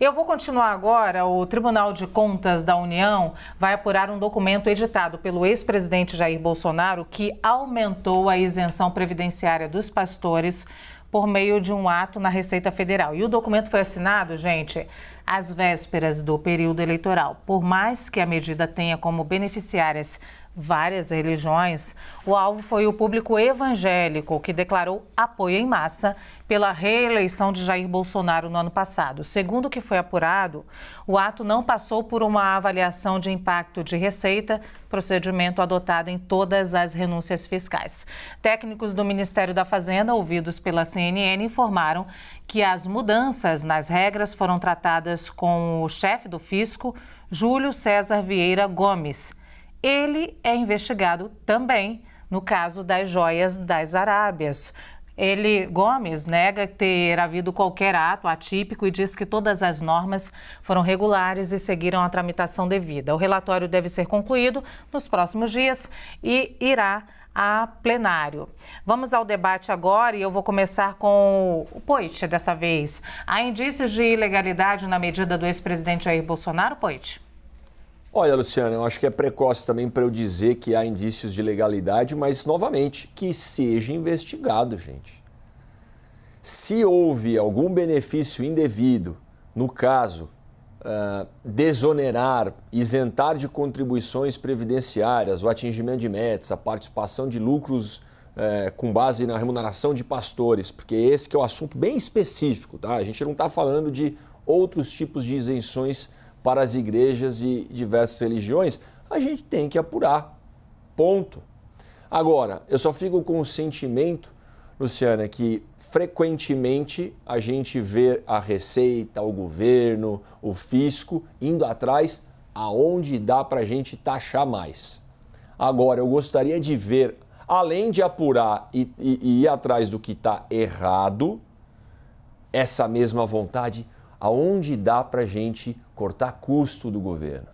Eu vou continuar agora. O Tribunal de Contas da União vai apurar um documento editado pelo ex-presidente Jair Bolsonaro que aumentou a isenção previdenciária dos pastores por meio de um ato na Receita Federal. E o documento foi assinado, gente, às vésperas do período eleitoral. Por mais que a medida tenha como beneficiárias várias religiões, o alvo foi o público evangélico, que declarou apoio em massa pela reeleição de Jair Bolsonaro no ano passado. Segundo o que foi apurado, o ato não passou por uma avaliação de impacto de receita, procedimento adotado em todas as renúncias fiscais. Técnicos do Ministério da Fazenda, ouvidos pela CNN, informaram que as mudanças nas regras foram tratadas com o chefe do fisco, Júlio César Vieira Gomes. Ele é investigado também no caso das joias das Arábias. Gomes, nega ter havido qualquer ato atípico e diz que todas as normas foram regulares e seguiram a tramitação devida. O relatório deve ser concluído nos próximos dias e irá a plenário. Vamos ao debate agora e eu vou começar com o Poit dessa vez. Há indícios de ilegalidade na medida do ex-presidente Jair Bolsonaro, Poit? Olha, Luciana, eu acho que é precoce também para eu dizer que há indícios de legalidade, mas, novamente, que seja investigado, gente. Se houve algum benefício indevido, no caso, desonerar, isentar de contribuições previdenciárias, o atingimento de metas, a participação de lucros com base na remuneração de pastores, porque esse que é um assunto bem específico, tá? A gente não está falando de outros tipos de isenções para as igrejas e diversas religiões, a gente tem que apurar, ponto. Agora, eu só fico com o sentimento, Luciana, que frequentemente a gente vê a Receita, o governo, o fisco indo atrás aonde dá para a gente taxar mais. Agora, eu gostaria de ver, além de apurar e ir atrás do que está errado, essa mesma vontade aonde dá para a gente cortar custo do governo,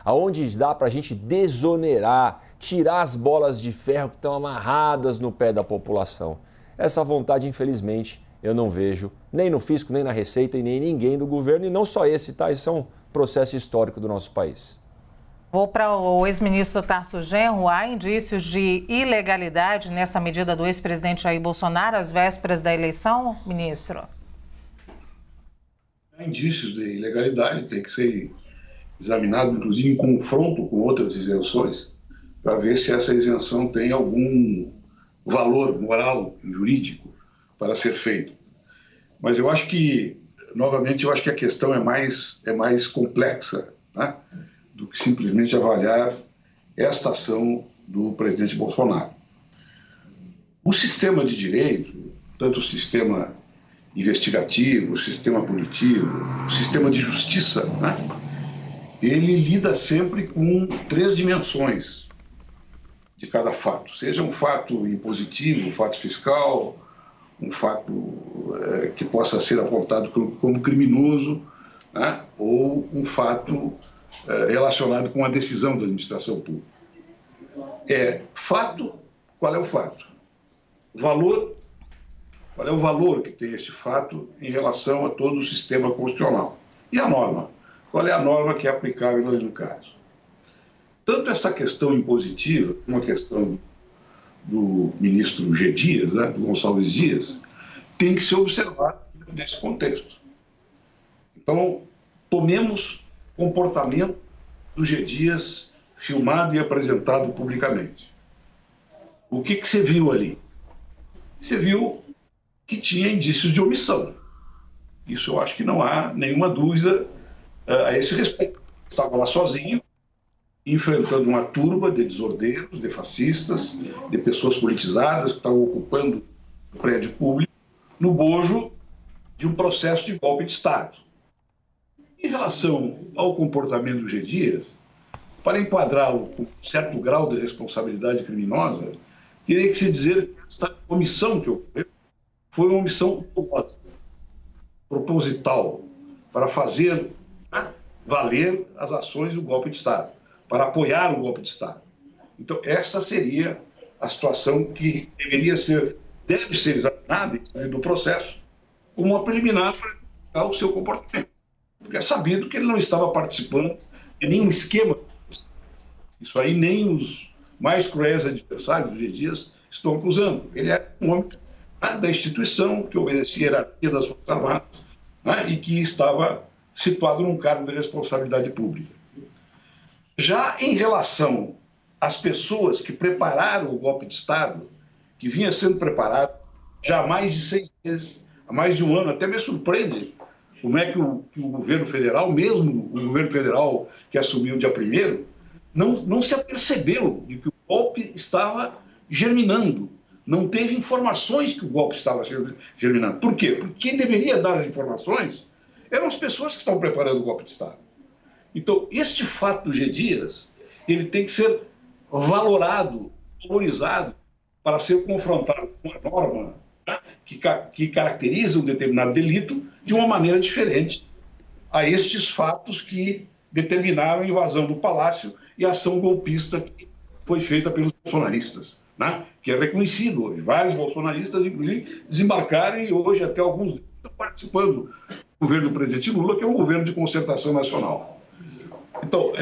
aonde dá para a gente desonerar, tirar as bolas de ferro que estão amarradas no pé da população. Essa vontade, infelizmente, eu não vejo nem no fisco, nem na Receita e nem ninguém do governo, e não só esse, tá? Esse é um processo histórico do nosso país. Vou para o ex-ministro Tarso Genro. Há indícios de ilegalidade nessa medida do ex-presidente Jair Bolsonaro às vésperas da eleição, ministro? Há indícios de ilegalidade, tem que ser examinado, inclusive em confronto com outras isenções, para ver se essa isenção tem algum valor moral, jurídico, para ser feito. Mas eu acho que, novamente, eu acho que a questão é mais complexa, né, do que simplesmente avaliar esta ação do presidente Bolsonaro. O sistema de direito, tanto o sistema investigativo, o sistema punitivo, o sistema de justiça, né? Ele lida sempre com 3 dimensões de cada fato. Seja um fato impositivo, um fato fiscal, um fato que possa ser apontado como criminoso, né? Ou um fato relacionado com a decisão da administração pública. Fato, qual é o fato? Valor. Qual é o valor que tem esse fato em relação a todo o sistema constitucional? E a norma? Qual é a norma que é aplicável no caso? Tanto essa questão impositiva, como a questão do ministro G. Dias, né, do Gonçalves Dias, tem que ser observado nesse contexto. Então, tomemos o comportamento do G. Dias filmado e apresentado publicamente. O que você viu ali? Você viu que tinha indícios de omissão. Isso eu acho que não há nenhuma dúvida a esse respeito. Estava lá sozinho, enfrentando uma turba de desordeiros, de fascistas, de pessoas politizadas que estavam ocupando o prédio público no bojo de um processo de golpe de Estado. Em relação ao comportamento do G. Dias, para enquadrá-lo com certo grau de responsabilidade criminosa, teria que se dizer que esta omissão que ocorreu foi uma omissão proposital para fazer valer as ações do golpe de Estado, para apoiar o golpe de Estado. Então, esta seria a situação que deve ser examinada do processo como uma preliminar para o seu comportamento. porque é sabido que ele não estava participando de nenhum esquema. Isso aí nem os mais cruéis adversários do G. Dias estão acusando. Ele é um homem da instituição que obedecia a hierarquia das Forças Armadas, né, e que estava situado num cargo de responsabilidade pública. Já em relação às pessoas que prepararam o golpe de Estado, que vinha sendo preparado já há mais de 6 meses, há mais de um ano, até me surpreende como é que o governo federal, mesmo o governo federal que assumiu dia 1º, não se apercebeu de que o golpe estava germinando. Não teve informações que o golpe estava germinando. Por quê? Porque quem deveria dar as informações eram as pessoas que estavam preparando o golpe de Estado. Então, este fato do G. Dias, ele tem que ser valorado, valorizado, para ser confrontado com uma norma, né, que caracteriza um determinado delito de uma maneira diferente a estes fatos que determinaram a invasão do Palácio e a ação golpista que foi feita pelos bolsonaristas, né, que é reconhecido hoje. Vários bolsonaristas, inclusive, desembarcaram e hoje até alguns estão participando do governo do presidente Lula, que é um governo de concertação nacional. Então,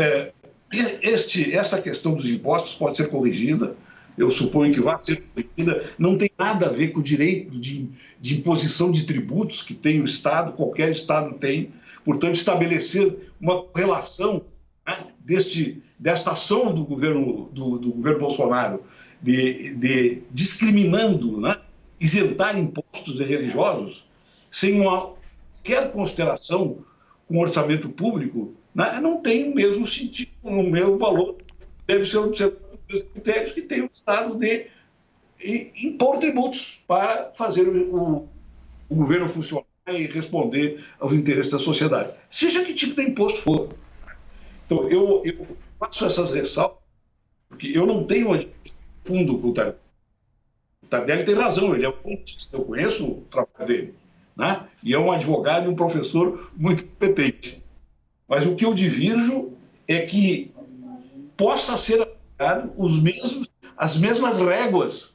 esta questão dos impostos pode ser corrigida, eu suponho que vai ser corrigida, não tem nada a ver com o direito de imposição de tributos que tem o Estado, qualquer Estado tem, portanto, estabelecer uma relação, né, desta ação do governo Bolsonaro de discriminando, né, isentar impostos religiosos sem qualquer consideração com o orçamento público, né, não tem o mesmo sentido, o mesmo valor. Deve ser observado os critérios que tem o Estado de impor tributos para fazer o governo funcionar e responder aos interesses da sociedade, seja que tipo de imposto for. Então, eu faço essas ressalvas, porque eu não tenho fundo com o Tardelli. O Tardelli tem razão, ele é um contista, eu conheço o trabalho dele, né? E é um advogado e um professor muito competente. Mas o que eu divirjo é que possa ser aplicado as mesmas réguas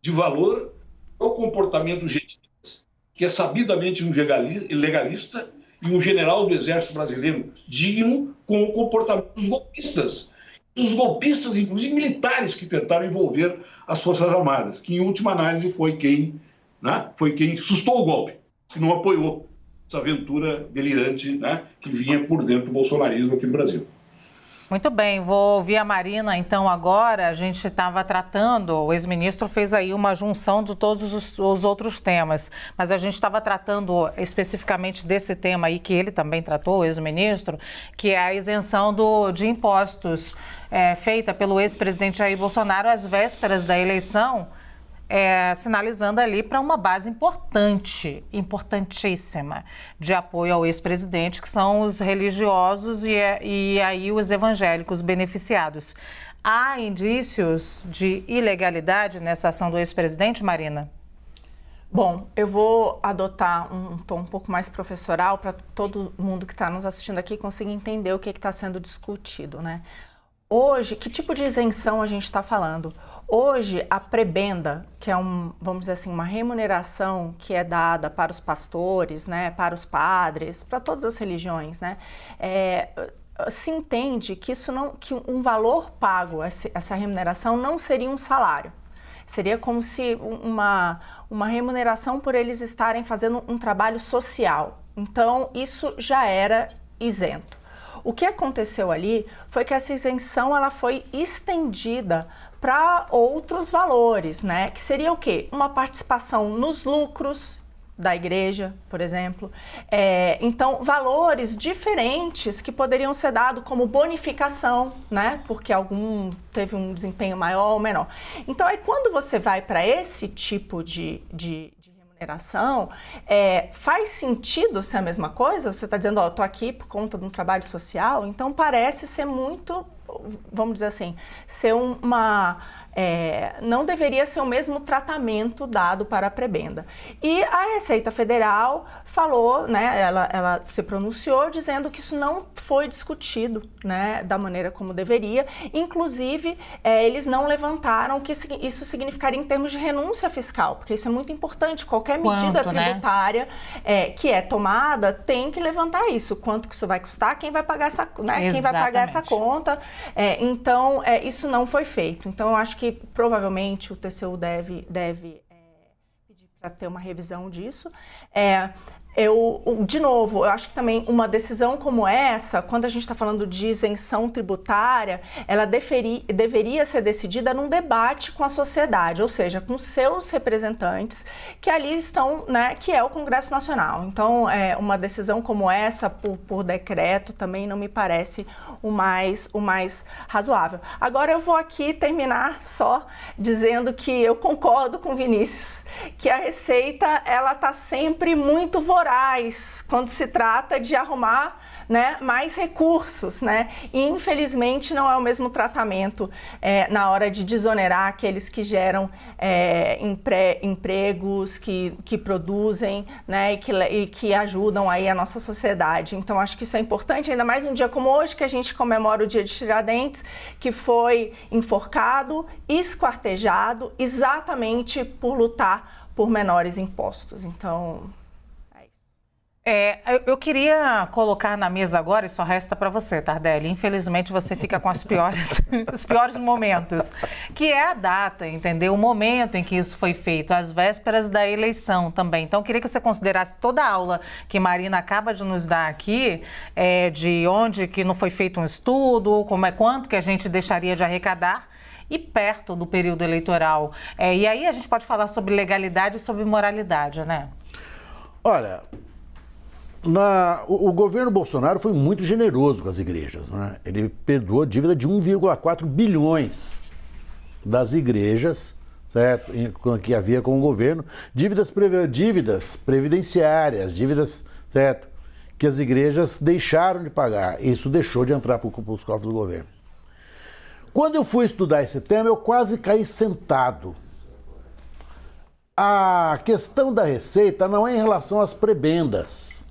de valor ao comportamento G. Dias, que é sabidamente um legalista e um general do Exército Brasileiro digno, com o comportamento dos golpistas. Dos golpistas, inclusive militares, que tentaram envolver as Forças Armadas, que em última análise foi quem sustou o golpe, que não apoiou essa aventura delirante, né, que vinha por dentro do bolsonarismo aqui no Brasil. Muito bem, vou ouvir a Marina, então agora a gente estava tratando, o ex-ministro fez aí uma junção de todos os outros temas, mas a gente estava tratando especificamente desse tema aí que ele também tratou, o ex-ministro, que é a isenção de impostos feita pelo ex-presidente Jair Bolsonaro às vésperas da eleição, sinalizando ali para uma base importantíssima, de apoio ao ex-presidente, que são os religiosos e aí os evangélicos beneficiados. Há indícios de ilegalidade nessa ação do ex-presidente, Marina? Bom, eu vou adotar um tom um pouco mais professoral para todo mundo que está nos assistindo aqui conseguir entender o que está sendo discutido, né? Hoje, que tipo de isenção a gente está falando? Hoje, a prebenda, que é vamos dizer assim, uma remuneração que é dada para os pastores, né, para os padres, para todas as religiões, né, se entende que que um valor pago, essa remuneração, não seria um salário. Seria como se uma remuneração por eles estarem fazendo um trabalho social. Então, isso já era isento. O que aconteceu ali foi que essa isenção ela foi estendida para outros valores, né? Que seria o quê? Uma participação nos lucros da igreja, por exemplo. Então, valores diferentes que poderiam ser dados como bonificação, né? Porque algum teve um desempenho maior ou menor. Então, aí quando você vai para esse tipo de remuneração, faz sentido ser a mesma coisa? Você está dizendo, ó, eu estou aqui por conta de um trabalho social, então parece ser muito, vamos dizer assim, ser não deveria ser o mesmo tratamento dado para a prebenda. E a Receita Federal falou, né, ela se pronunciou dizendo que isso não foi discutido, né, da maneira como deveria. Inclusive, eles não levantaram o que isso significaria em termos de renúncia fiscal, porque isso é muito importante. Qualquer medida tributária que é tomada tem que levantar isso. Quanto que isso vai custar? Quem vai pagar essa, né, quem vai pagar essa conta? Então, isso não foi feito. Então, eu acho que provavelmente o TCU deve pedir para ter uma revisão disso. De novo, eu acho que também uma decisão como essa, quando a gente está falando de isenção tributária, ela deveria ser decidida num debate com a sociedade, ou seja, com seus representantes que ali estão, né, que é o Congresso Nacional. Então, uma decisão como essa, por decreto, também não me parece o mais razoável. Agora, eu vou aqui terminar só dizendo que eu concordo com o Vinícius, que a Receita, ela está sempre muito voraz quando se trata de arrumar, né, mais recursos, né? E infelizmente não é o mesmo tratamento na hora de desonerar aqueles que geram empregos, que produzem, né, e que ajudam aí a nossa sociedade. Então acho que isso é importante, ainda mais um dia como hoje, que a gente comemora o Dia de Tiradentes, que foi enforcado, esquartejado, exatamente por lutar por menores impostos. Então, é isso. Eu queria colocar na mesa agora, e só resta para você, Tardelli. Infelizmente, você fica com os piores momentos, que é a data, entendeu? O momento em que isso foi feito, às vésperas da eleição também. Então, eu queria que você considerasse toda a aula que Marina acaba de nos dar aqui, de onde que não foi feito um estudo, quanto que a gente deixaria de arrecadar, e perto do período eleitoral. E aí a gente pode falar sobre legalidade e sobre moralidade, né? Olha, o governo Bolsonaro foi muito generoso com as igrejas, né? Ele perdoou dívida de 1,4 bilhões das igrejas, certo? Que havia com o governo, dívidas previdenciárias, dívidas, certo? Que as igrejas deixaram de pagar. Isso deixou de entrar para os cofres do governo. Quando eu fui estudar esse tema, eu quase caí sentado. A questão da Receita não é em relação às prebendas.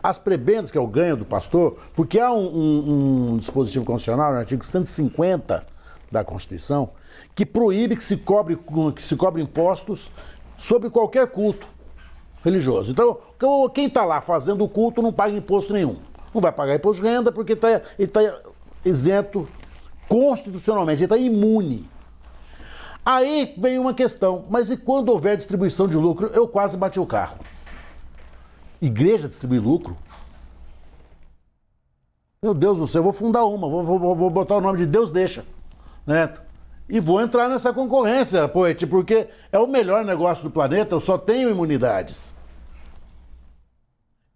As prebendas, que é o ganho do pastor, porque há um dispositivo constitucional, no artigo 150 da Constituição, que proíbe que se cobre impostos sobre qualquer culto religioso. Então, quem está lá fazendo o culto não paga imposto nenhum. Não vai pagar imposto de renda porque ele está isento constitucionalmente, ele está imune. Aí vem uma questão, mas e quando houver distribuição de lucro? Eu quase bati o carro. Igreja distribui lucro? Meu Deus do céu, eu vou fundar uma, vou botar o nome de Deus Deixa, né? E vou entrar nessa concorrência, Poet, porque é o melhor negócio do planeta, eu só tenho imunidades.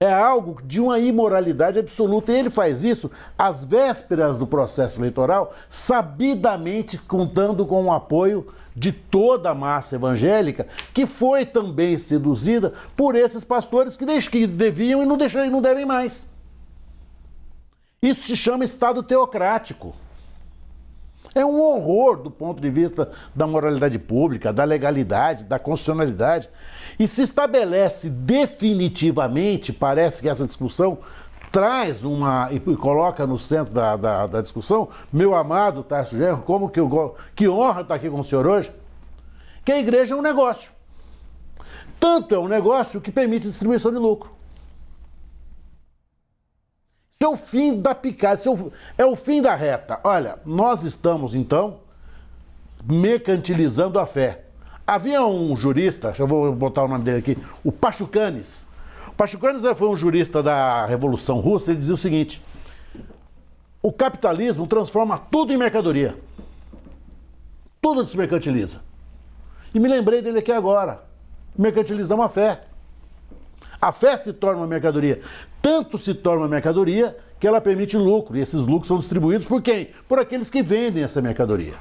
É algo de uma imoralidade absoluta. E ele faz isso às vésperas do processo eleitoral, sabidamente contando com o apoio de toda a massa evangélica, que foi também seduzida por esses pastores que deviam e não devem mais. Isso se chama Estado teocrático. É um horror do ponto de vista da moralidade pública, da legalidade, da constitucionalidade. E se estabelece definitivamente, parece que essa discussão traz e coloca no centro da discussão, meu amado Tarso Genro, que honra estar aqui com o senhor hoje, que a igreja é um negócio. Tanto é um negócio que permite distribuição de lucro. Isso é o fim da picada, é o fim da reta. Olha, nós estamos, então, mercantilizando a fé. Havia um jurista, eu vou botar o nome dele aqui, o Pachucanes. O Pachucanes foi um jurista da Revolução Russa, ele dizia o seguinte: o capitalismo transforma tudo em mercadoria. Tudo se mercantiliza. E me lembrei dele aqui agora. Mercantilizamos a fé. A fé se torna uma mercadoria. Tanto se torna uma mercadoria que ela permite lucro. E esses lucros são distribuídos por quem? Por aqueles que vendem essa mercadoria.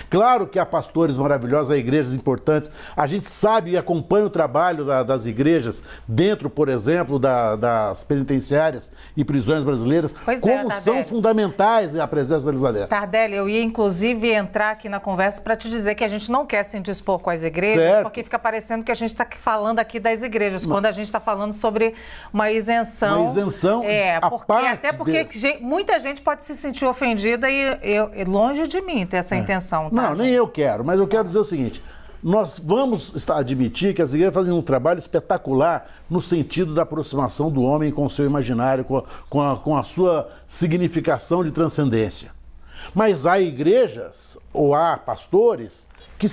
Claro que há pastores maravilhosos, há igrejas importantes. A gente sabe e acompanha o trabalho das igrejas dentro, por exemplo, das penitenciárias e prisões brasileiras, como são fundamentais a presença da Elisa Ler. Tardelli, eu ia inclusive entrar aqui na conversa para te dizer que a gente não quer se indispor com as igrejas, certo, porque fica parecendo que a gente está falando aqui das igrejas, quando a gente está falando sobre uma isenção. Uma isenção, até porque muita gente pode se sentir ofendida e longe de mim ter essa intenção. Tá, não, nem eu quero, mas eu quero dizer o seguinte, nós vamos admitir que as igrejas fazem um trabalho espetacular no sentido da aproximação do homem com o seu imaginário, com a sua significação de transcendência. Mas há igrejas, ou há pastores, que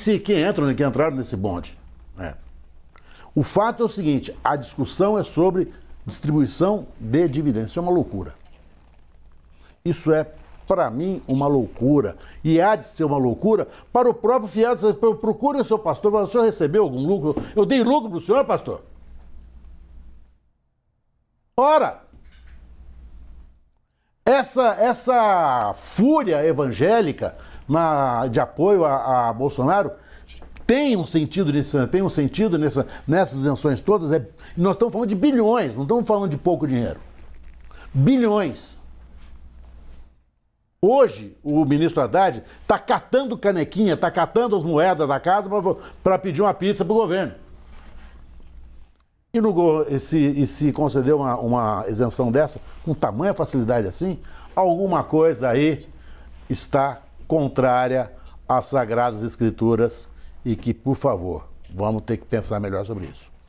entraram nesse bonde. Né? O fato é o seguinte, a discussão é sobre distribuição de dividendos. Isso é uma loucura. Isso é, para mim, uma loucura. E há de ser uma loucura para o próprio fiado. Procure o seu pastor. O senhor recebeu algum lucro? Eu dei lucro para o senhor, pastor? Ora! Essa fúria evangélica de apoio a Bolsonaro tem um sentido nessas isenções todas. Nós estamos falando de bilhões, não estamos falando de pouco dinheiro. Bilhões. Hoje, o ministro Haddad está catando canequinha, está catando as moedas da casa para pedir uma pizza para o governo. E se conceder uma isenção dessa, com tamanha facilidade assim, alguma coisa aí está contrária às Sagradas Escrituras e que, por favor, vamos ter que pensar melhor sobre isso.